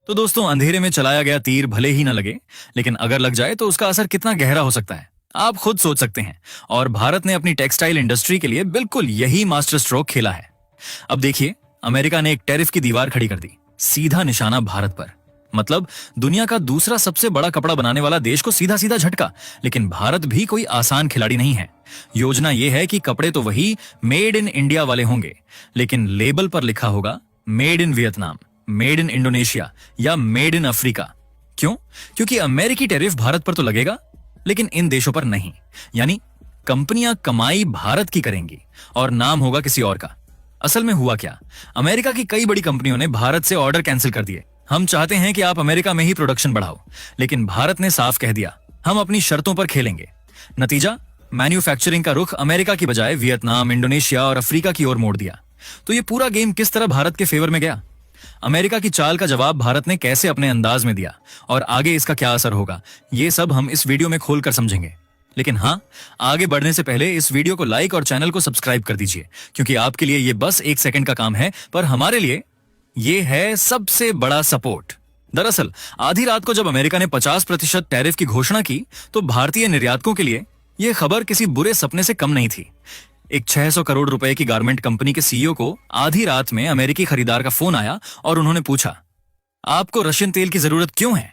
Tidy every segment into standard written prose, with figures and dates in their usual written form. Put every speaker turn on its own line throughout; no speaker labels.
तो दोस्तों, अंधेरे में चलाया गया तीर भले ही न लगे, लेकिन अगर लग जाए तो उसका असर कितना गहरा हो सकता है आप खुद सोच सकते हैं। और भारत ने अपनी टेक्सटाइल इंडस्ट्री के लिए बिल्कुल यही मास्टर स्ट्रोक खेला है। अब देखिए, अमेरिका ने एक टैरिफ की दीवार खड़ी कर दी, सीधा निशाना भारत पर। मतलब दुनिया का दूसरा सबसे बड़ा कपड़ा बनाने वाला देश को सीधा सीधा झटका। लेकिन भारत भी कोई आसान खिलाड़ी नहीं है। योजना यह है कि कपड़े तो वही मेड इन इंडिया वाले होंगे, लेकिन लेबल पर लिखा होगा made in Vietnam, made in Indonesia या मेड इन अफ्रीका। क्यों? क्योंकि अमेरिकी टैरिफ भारत पर तो लगेगा, लेकिन इन देशों पर नहीं। यानी कंपनियां कमाई भारत की करेंगी और नाम होगा किसी और का। असल में हुआ क्या, अमेरिका की कई बड़ी कंपनियों ने भारत से ऑर्डर कैंसिल कर दिए। हम चाहते हैं कि आप अमेरिका में ही प्रोडक्शन बढ़ाओ, लेकिन भारत ने साफ कह दिया हम अपनी शर्तों पर खेलेंगे। नतीजा, मैन्युफैक्चरिंग का रुख अमेरिका की बजाय वियतनाम, इंडोनेशिया और अफ्रीका की ओर मोड़ दिया। तो ये पूरा गेम किस तरह भारत के फेवर में गया? अमेरिका की चाल का जवाब भारत ने कैसे अपने अंदाज में दिया और आगे इसका क्या असर होगा, ये सब हम इस वीडियो में खोलकर समझेंगे। लेकिन हाँ, आगे बढ़ने से पहले इस वीडियो को लाइक और चैनल को सब्सक्राइब कर दीजिए, क्योंकि आपके लिए ये बस 1 सेकंड का काम है, पर हमारे लिए ये है सबसे बड़ा सपोर्ट। दरअसल आधी रात को जब अमेरिका ने 50% टैरिफ की घोषणा की, तो भारतीय निर्यातकों के लिए यह खबर किसी बुरे सपने से कम नहीं थी। एक 600 करोड़ रुपए की गारमेंट कंपनी के सीईओ को आधी रात में अमेरिकी खरीदार का फोन आया और उन्होंने पूछा, आपको रशियन तेल की जरूरत क्यों है?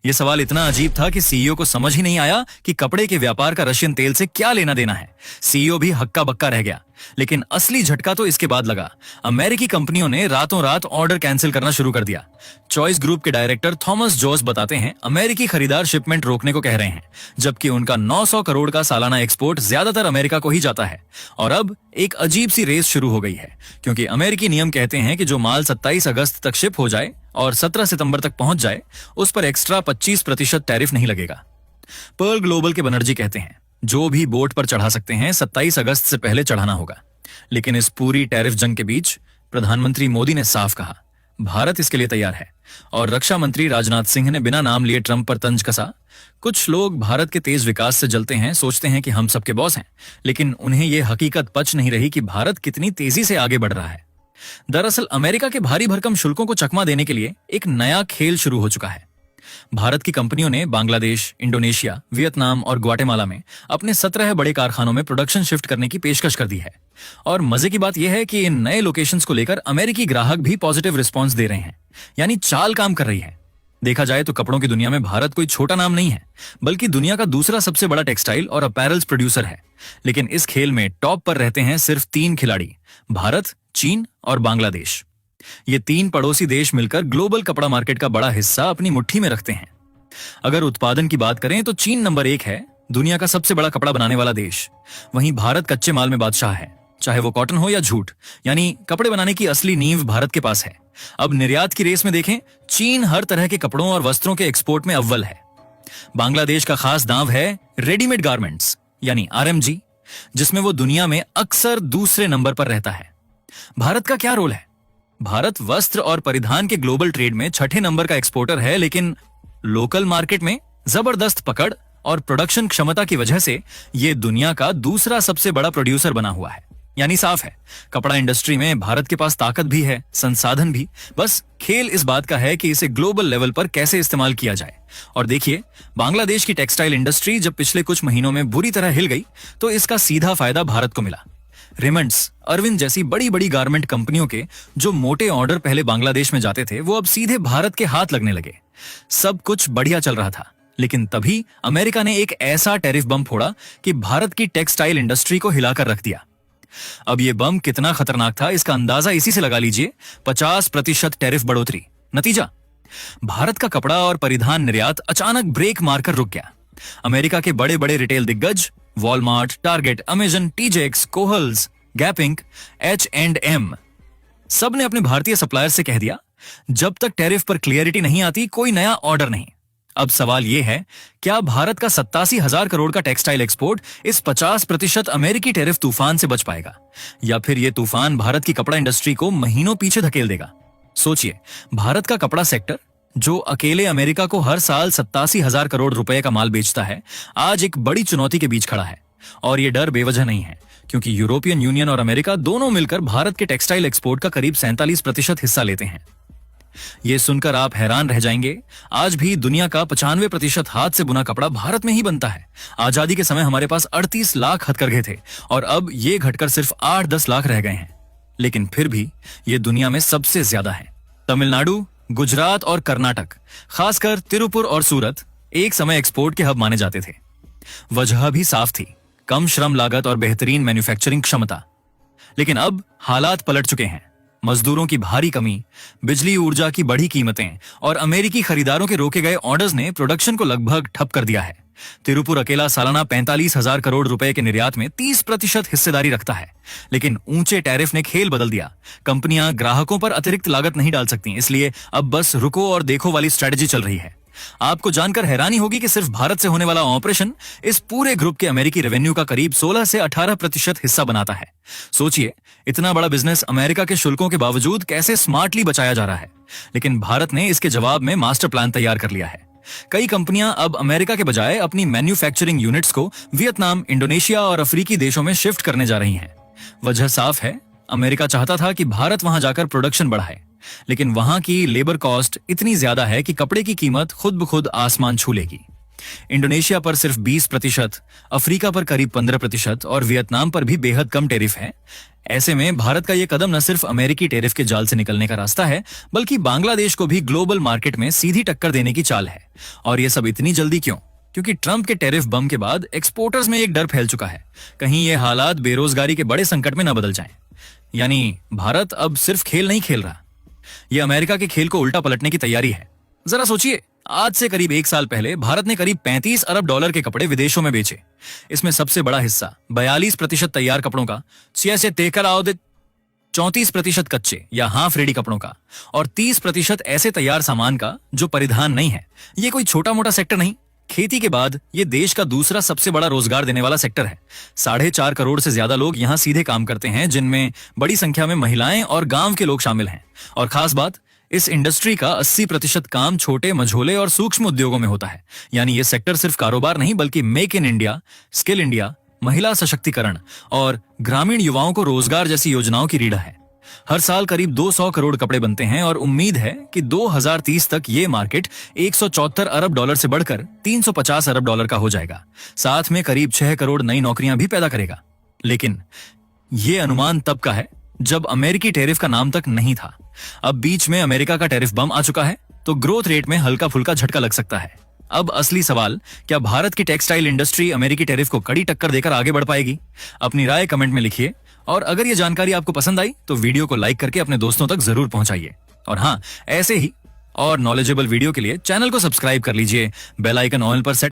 यह सवाल इतना अजीब था कि सीईओ को समझ ही नहीं आया कि कपड़े के व्यापार का रशियन तेल से क्या लेना देना है। सीईओ भी हक्का बक्का रह गया। लेकिन असली झटका तो इसके बाद लगा। अमेरिकी कंपनियों ने रातों रात ऑर्डर कैंसिल करना शुरू कर दिया। चॉइस ग्रुप के डायरेक्टर थॉमस जोस बताते हैं, अमेरिकी खरीदार शिपमेंट रोकने को कह रहे हैं, जबकि उनका 900 करोड़ का सालाना एक्सपोर्ट ज्यादातर अमेरिका को ही जाता है। और अब एक अजीब सी रेस शुरू हो गई है, क्योंकि अमेरिकी नियम कहते हैं कि जो माल 27 अगस्त तक शिप हो जाए और 17 सितंबर तक पहुंच जाए, उस पर एक्स्ट्रा 25% टैरिफ नहीं लगेगा। पर्ल ग्लोबल के बनर्जी कहते हैं, जो भी बोट पर चढ़ा सकते हैं 27 अगस्त से पहले चढ़ाना होगा। लेकिन इस पूरी टैरिफ जंग के बीच प्रधानमंत्री मोदी ने साफ कहा, भारत इसके लिए तैयार है। और रक्षा मंत्री राजनाथ सिंह ने बिना नाम लिए ट्रंप पर तंज कसा। कुछ लोग भारत के तेज विकास से जलते हैं, सोचते हैं कि हम सबके बॉस हैं, लेकिन उन्हें यह हकीकत पच नहीं रही कि भारत कितनी तेजी से आगे बढ़ रहा है। दरअसल अमेरिका के भारी भरकम शुल्कों को चकमा देने के लिए एक नया खेल शुरू हो चुका है। भारत की कंपनियों ने बांग्लादेश, इंडोनेशिया, वियतनाम और ग्वाटेमाला में अपने 17 बड़े कारखानों में प्रोडक्शन शिफ्ट करने की पेशकश कर दी है। और मजे की बात यह है कि इन नए लोकेशंस को लेकर अमेरिकी ग्राहक भी पॉजिटिव रिस्पांस दे रहे हैं। यानी चाल काम कर रही है। देखा जाए तो कपड़ों की दुनिया में भारत कोई छोटा नाम नहीं है, बल्कि दुनिया का दूसरा सबसे बड़ा टेक्सटाइल और अपैरल्स प्रोड्यूसर है। लेकिन इस खेल में टॉप पर रहते हैं सिर्फ 3 खिलाड़ी, भारत, चीन और बांग्लादेश। ये 3 पड़ोसी देश मिलकर ग्लोबल कपड़ा मार्केट का बड़ा हिस्सा अपनी मुट्ठी में रखते हैं। अगर उत्पादन की बात करें तो चीन नंबर 1 है, दुनिया का सबसे बड़ा कपड़ा बनाने वाला देश। वहीं भारत कच्चे माल में बादशाह है, चाहे वो कॉटन हो या जूट। यानी कपड़े बनाने की असली नींव भारत के पास है। अब निर्यात की रेस में देखें, चीन हर तरह के कपड़ों और वस्त्रों के एक्सपोर्ट में अव्वल है। बांग्लादेश का खास दांव है रेडीमेड गारमेंट्स यानी आरएमजी, जिसमें वो दुनिया में अक्सर दूसरे नंबर पर रहता है। भारत का क्या रोल है? भारत वस्त्र और परिधान के ग्लोबल ट्रेड में 6ठे नंबर का एक्सपोर्टर है, लेकिन लोकल मार्केट में जबरदस्त पकड़ और प्रोडक्शन क्षमता की वजह से ये दुनिया का दूसरा सबसे बड़ा प्रोड्यूसर बना हुआ है। यानी साफ है, कपड़ा इंडस्ट्री में भारत के पास ताकत भी है, संसाधन भी। बस खेल इस बात का है कि इसे ग्लोबल लेवल पर कैसे इस्तेमाल किया जाए। और देखिए, बांग्लादेश की टेक्सटाइल इंडस्ट्री जब पिछले कुछ महीनों में बुरी तरह हिल गई, तो इसका सीधा फायदा भारत को मिला। रेमंड्स, अरविंद जैसी बड़ी बड़ी गारमेंट कंपनियों के जो मोटे ऑर्डर पहले बांग्लादेश में जाते थे, वो अब सीधे भारत के हाथ लगने लगे। सब कुछ बढ़िया चल रहा था, लेकिन तभी अमेरिका ने एक ऐसा टैरिफ बम फोड़ा कि भारत की टेक्सटाइल इंडस्ट्री को हिलाकर रख दिया। अब यह बम कितना खतरनाक था, इसका अंदाजा इसी से लगा लीजिए। 50% टैरिफ बढ़ोतरी। नतीजा, भारत का कपड़ा और परिधान निर्यात अचानक ब्रेक मारकर रुक गया। अमेरिका के बड़े बड़े रिटेल दिग्गज Walmart, target, Amazon, टीजेक्स, कोहल्स, gap ink, H&M सब ने अपने भारतीय सप्लायर से कह दिया, जब तक टैरिफ पर क्लियरिटी नहीं आती कोई नया ऑर्डर नहीं। अब सवाल यह है, क्या भारत का 87,000 करोड़ का टेक्सटाइल एक्सपोर्ट इस 50% अमेरिकी टैरिफ तूफान से बच पाएगा, या फिर यह तूफान भारत की कपड़ा इंडस्ट्री को महीनों पीछे धकेल देगा? सोचिए, भारत का कपड़ा सेक्टर जो अकेले अमेरिका को हर साल 87,000 करोड़ रुपए का माल बेचता है, आज एक बड़ी चुनौती के बीच खड़ा है। और यह डर बेवजह नहीं है, क्योंकि यूरोपियन यूनियन और अमेरिका दोनों मिलकर भारत के टेक्सटाइल एक्सपोर्ट का करीब 47% हिस्सा लेते हैं। ये सुनकर आप हैरान रह जाएंगे। आज भी दुनिया का 95% हाथ से बुना कपड़ा भारत में ही बनता है। आजादी के समय हमारे पास 38 लाख हथकरघे थे और अब ये घटकर सिर्फ 8-10 लाख रह गए हैं। लेकिन फिर भी ये दुनिया में सबसे ज्यादा है। तमिलनाडु, गुजरात और कर्नाटक, खासकर तिरुपुर और सूरत एक समय एक्सपोर्ट के हब माने जाते थे। वजह भी साफ थी, कम श्रम लागत और बेहतरीन मैन्युफैक्चरिंग क्षमता। लेकिन अब हालात पलट चुके हैं। मजदूरों की भारी कमी, बिजली ऊर्जा की बढ़ी कीमतें और अमेरिकी खरीदारों के रोके गए ऑर्डर्स ने प्रोडक्शन को लगभग ठप कर दिया है। तिरुपुर अकेला सालाना 45,000 करोड़ रुपए के निर्यात में 30% हिस्सेदारी रखता है। लेकिन ऊंचे टैरिफ ने खेल बदल दिया। कंपनियां ग्राहकों पर अतिरिक्त लागत नहीं डाल सकती, इसलिए अब बस रुको और देखो वाली स्ट्रेटजी चल रही है। आपको जानकर हैरानी होगी कि सिर्फ भारत से होने वाला ऑपरेशन इस पूरे ग्रुप के अमेरिकी रेवेन्यू का करीब 16 से 18% हिस्सा बनाता है। सोचिए, इतना बड़ा बिजनेस अमेरिका के शुल्कों के बावजूद कैसे स्मार्टली बचाया जा रहा है। लेकिन भारत ने इसके जवाब में मास्टर प्लान तैयार कर लिया है। कई कंपनियां अब अमेरिका के बजाय अपनी मैन्युफैक्चरिंग यूनिट्स को वियतनाम, इंडोनेशिया और अफ्रीकी देशों में शिफ्ट करने जा रही हैं। वजह साफ है, अमेरिका चाहता था कि भारत वहां जाकर प्रोडक्शन बढ़ाए, लेकिन वहां की लेबर कॉस्ट इतनी ज्यादा है कि कपड़े की कीमत खुद ब खुद आसमान छू लेगी। इंडोनेशिया पर सिर्फ 20%, अफ्रीका पर करीब 15% और वियतनाम पर भी बेहद कम टैरिफ है। ऐसे में भारत का यह कदम न सिर्फ अमेरिकी टैरिफ के जाल से निकलने का रास्ता है, बल्कि बांग्लादेश को भी ग्लोबल मार्केट में सीधी टक्कर देने की चाल है। और यह सब इतनी जल्दी क्यों? क्योंकि ट्रंप के टैरिफ बम के बाद एक्सपोर्टर्स में एक डर फैल चुका है, कहीं ये हालात बेरोजगारी के बड़े संकट में न बदल जाएं। यानी भारत अब सिर्फ खेल नहीं खेल रहा, यह अमेरिका के खेल को उल्टा पलटने की तैयारी है। जरा सोचिए, आज से करीब 1 साल पहले भारत ने करीब 35 अरब डॉलर के कपड़े विदेशों में बेचे। इसमें सबसे बड़ा हिस्सा 42% तैयार कपड़ों का, 34% कच्चे या हाफ रेडी कपड़ों का और 30% ऐसे तैयार सामान का जो परिधान नहीं है। ये कोई छोटा मोटा सेक्टर नहीं। खेती के बाद ये देश का दूसरा सबसे बड़ा रोजगार देने वाला सेक्टर है। 4.5 करोड़ से ज्यादा लोग यहाँ सीधे काम करते हैं, जिनमें बड़ी संख्या में महिलाएं और गांव के लोग शामिल हैं। और खास बात, इस इंडस्ट्री का 80% काम छोटे, मझोले और सूक्ष्म उद्योगों में होता है। यानी ये सेक्टर सिर्फ कारोबार नहीं, बल्कि make in India, skill India, महिला सशक्तिकरण और ग्रामीण युवाओं को रोजगार जैसी योजनाओं की रीढ़ है। हर साल करीब 200 करोड़ कपड़े बनते हैं और उम्मीद है कि 2030 तक ये मार्केट 174 अरब डॉलर से बढ़कर 350 अरब डॉलर का हो जाएगा। साथ में करीब 6 करोड़ नई नौकरियां भी पैदा करेगा। लेकिन ये अनुमान तब का है जब अमेरिकी टैरिफ का नाम तक नहीं था। अब बीच में अमेरिका का टैरिफ बम आ चुका है, तो ग्रोथ रेट में हल्का फुल्का झटका लग सकता है। अब असली सवाल, क्या भारत की टेक्सटाइल इंडस्ट्री अमेरिकी टैरिफ को कड़ी टक्कर देकर आगे बढ़ पाएगी? अपनी राय कमेंट में लिखिए और अगर ये जानकारी आपको पसंद आई तो वीडियो को लाइक करके अपने दोस्तों तक जरूर पहुंचाइए। और हाँ, ऐसे ही और नॉलेजेबल वीडियो के लिए चैनल को सब्सक्राइब कर लीजिए, बेल आइकन ऑल पर सेट